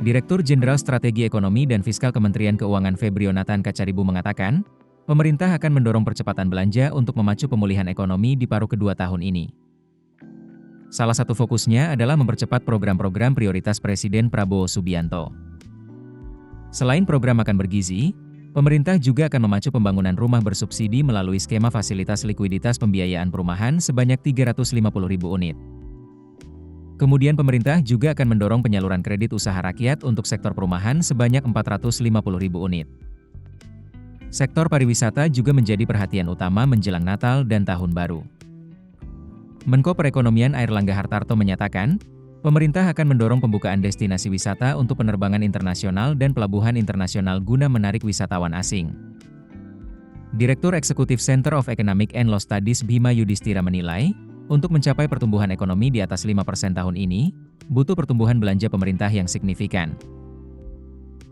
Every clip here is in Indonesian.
Direktur Jenderal Strategi Ekonomi dan Fiskal Kementerian Keuangan Febrio Nathan Kacaribu mengatakan, pemerintah akan mendorong percepatan belanja untuk memacu pemulihan ekonomi di paruh kedua tahun ini. Salah satu fokusnya adalah mempercepat program-program prioritas Presiden Prabowo Subianto. Selain program makan bergizi, pemerintah juga akan memacu pembangunan rumah bersubsidi melalui skema fasilitas likuiditas pembiayaan perumahan sebanyak 350.000 unit. Kemudian pemerintah juga akan mendorong penyaluran kredit usaha rakyat untuk sektor perumahan sebanyak 450.000 unit. Sektor pariwisata juga menjadi perhatian utama menjelang Natal dan Tahun Baru. Menko Perekonomian Airlangga Hartarto menyatakan, pemerintah akan mendorong pembukaan destinasi wisata untuk penerbangan internasional dan pelabuhan internasional guna menarik wisatawan asing. Direktur Eksekutif Center of Economic and Law Studies Bima Yudhistira menilai, untuk mencapai pertumbuhan ekonomi di atas 5% tahun ini, butuh pertumbuhan belanja pemerintah yang signifikan.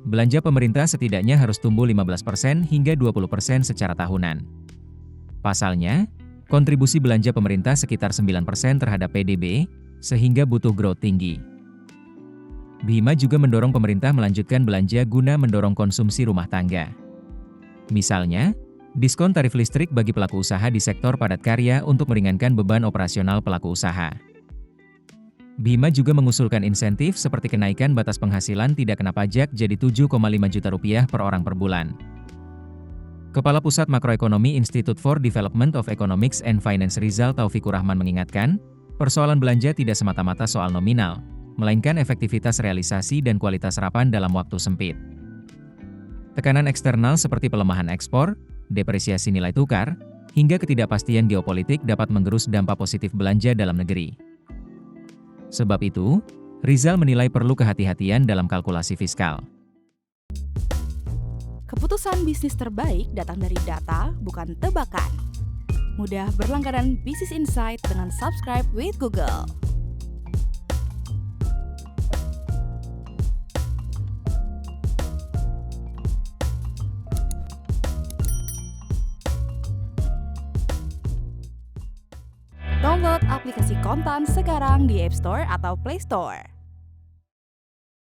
Belanja pemerintah setidaknya harus tumbuh 15% hingga 20% secara tahunan. Pasalnya, kontribusi belanja pemerintah sekitar 9% terhadap PDB, sehingga butuh growth tinggi. Bima juga mendorong pemerintah melanjutkan belanja guna mendorong konsumsi rumah tangga. Misalnya, diskon tarif listrik bagi pelaku usaha di sektor padat karya untuk meringankan beban operasional pelaku usaha. Bima juga mengusulkan insentif seperti kenaikan batas penghasilan tidak kena pajak jadi Rp7,5 juta per orang per bulan. Kepala Pusat Makroekonomi Institute for Development of Economics and Finance Rizal Taufikur Rahman mengingatkan, persoalan belanja tidak semata-mata soal nominal, melainkan efektivitas realisasi dan kualitas serapan dalam waktu sempit. Tekanan eksternal seperti pelemahan ekspor, depresiasi nilai tukar, hingga ketidakpastian geopolitik dapat menggerus dampak positif belanja dalam negeri. Sebab itu, Rizal menilai perlu kehati-hatian dalam kalkulasi fiskal. Keputusan bisnis terbaik datang dari data, bukan tebakan. Mudah berlangganan Business Insight dengan subscribe with Google. Download aplikasi Kontan sekarang di App Store atau Play Store.